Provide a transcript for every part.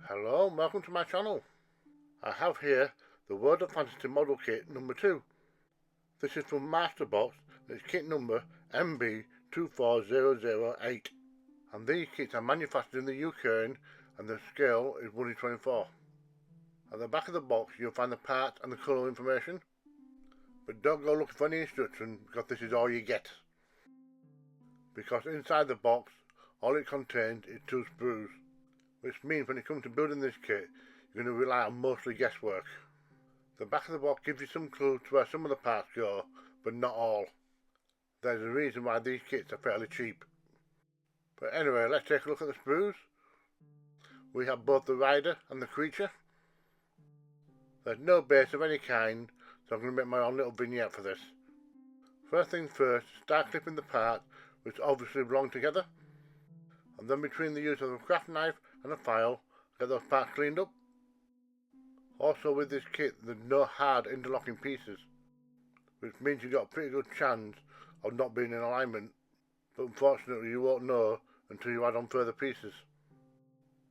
Hello and welcome to my channel. I have here the World of Fantasy Model Kit number 2. This is from Masterbox and it's kit number MB24008. And these kits are manufactured in the UK and the scale is 1:24. At the back of the box you'll find the part and the colour information. But don't go looking for any instructions because this is all you get. Because inside the box all it contains is 2 sprues, which means when it comes to building this kit you're going to rely on mostly guesswork. The back of the box gives you some clues to where some of the parts go, but not all. There's a reason why these kits are fairly cheap. But anyway, let's take a look at the sprues. We have both the rider and the creature. There's no base of any kind, so I'm going to make my own little vignette for this. First things first, start clipping the parts, which obviously belong together. And then between the use of a craft knife and a file, get those parts cleaned up. Also with this kit there's no hard interlocking pieces, which means you've got a pretty good chance of not being in alignment, but unfortunately you won't know until you add on further pieces.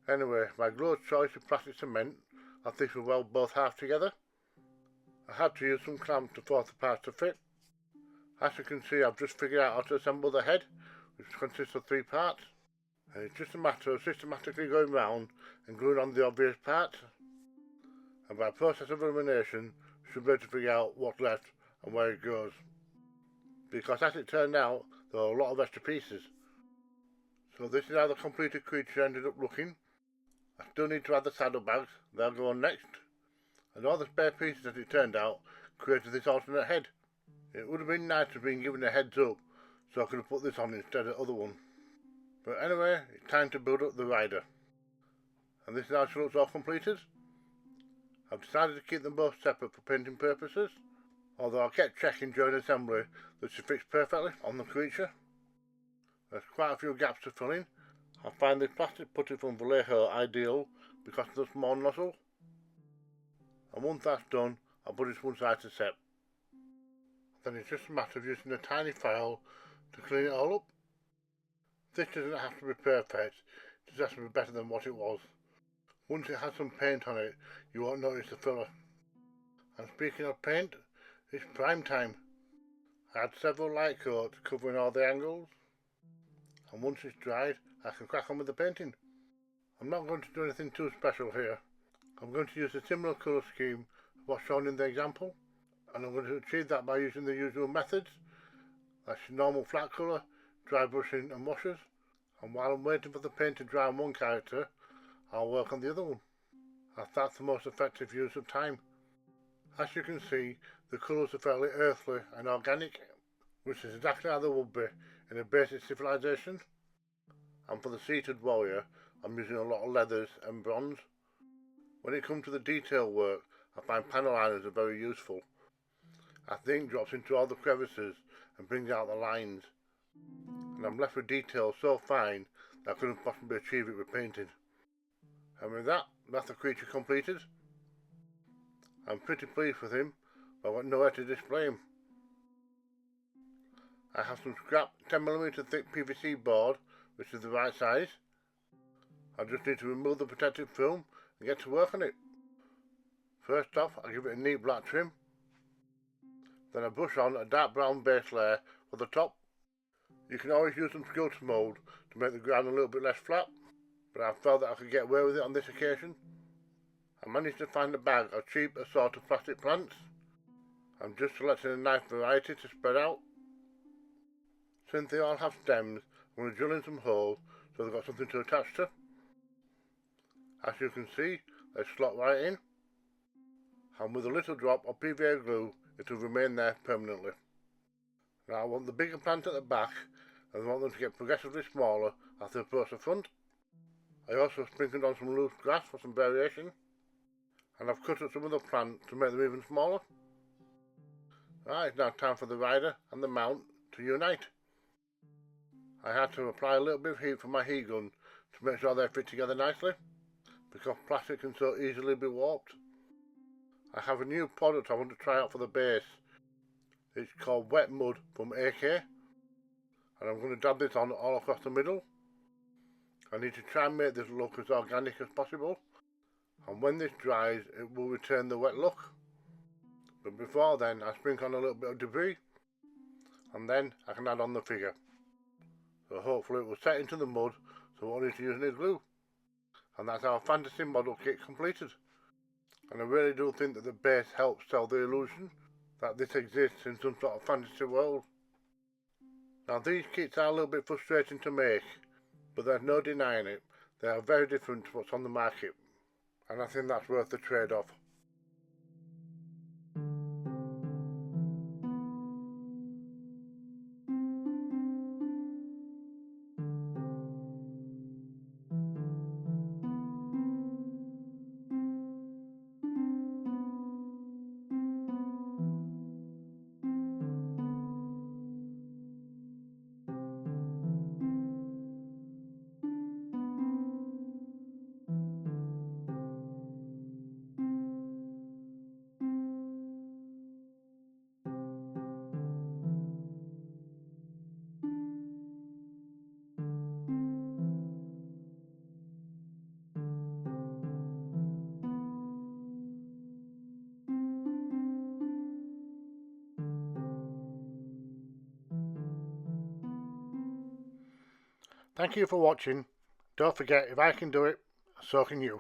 Anyway, my glue of choice is plastic cement, as this will weld both halves together. I had to use some clamps to force the parts to fit. As you can see, I've just figured out how to assemble the head, which consists of 3 parts, and it's just a matter of systematically going round and gluing on the obvious parts. And by process of elimination, you should be able to figure out what's left and where it goes. Because as it turned out, there were a lot of extra pieces. So this is how the completed creature ended up looking. I still need to add the saddlebags, they'll go on next. And all the spare pieces, as it turned out, created this alternate head. It would have been nice to have been given a heads up, so I could have put this on instead of the other one. But anyway, it's time to build up the rider. And this is how she looks all completed. I've decided to keep them both separate for painting purposes, although I kept checking during assembly that she fits perfectly on the creature. There's quite a few gaps to fill in. I find this plastic putty from Vallejo ideal because of the small nozzle. And once that's done, I'll put it to one side to set. Then it's just a matter of using a tiny file to clean it all up. This doesn't have to be perfect, it just has to be better than what it was. Once it has some paint on it, you won't notice the filler. And speaking of paint, it's prime time. I had several light coats covering all the angles, and once it's dried, I can crack on with the painting. I'm not going to do anything too special here. I'm going to use a similar colour scheme to what's shown in the example, and I'm going to achieve that by using the usual methods. That's normal flat colour, dry brushing and washes, and while I'm waiting for the paint to dry on one character, I'll work on the other one, as that's the most effective use of time. As you can see, the colours are fairly earthly and organic, which is exactly how they would be in a basic civilization. And for the seated warrior, I'm using a lot of leathers and bronze. When it comes to the detail work, I find panel liners are very useful, as the ink drops into all the crevices and brings out the lines, and I'm left with details so fine that I couldn't possibly achieve it with painting. And with that, that's the creature completed. I'm pretty pleased with him, but I've got nowhere to display him. I have some scrap 10mm thick PVC board, which is the right size. I just need to remove the protective film and get to work on it. First off, I give it a neat black trim. Then I brush on a dark brown base layer for the top. You can always use some sculpture mould to make the ground a little bit less flat, but I felt that I could get away with it on this occasion. I managed to find a bag of cheap assorted plastic plants. I'm just selecting a nice variety to spread out. Since they all have stems, I'm going to drill in some holes so they've got something to attach to. As you can see, they slot right in, and with a little drop of PVA glue it will remain there permanently. Now I want the bigger plant at the back, and I want them to get progressively smaller as they approach the front. I also sprinkled on some loose grass for some variation, and I've cut up some other plants to make them even smaller. Right, it's now time for the rider and the mount to unite. I had to apply a little bit of heat from my heat gun to make sure they fit together nicely, because plastic can so easily be warped. I have a new product I want to try out for the base. It's called Wet Mud from AK, and I'm going to dab this on all across the middle. I need to try and make this look as organic as possible, and when this dries it will return the wet look. But before then I sprinkle on a little bit of debris, and then I can add on the figure. So hopefully it will set into the mud, so we won't need to use any glue. And that's our fantasy model kit completed. And I really do think that the base helps sell the illusion that this exists in some sort of fantasy world. Now these kits are a little bit frustrating to make, but there's no denying it, they are very different to what's on the market, and I think that's worth the trade-off. Thank you for watching. Don't forget, if I can do it, so can you.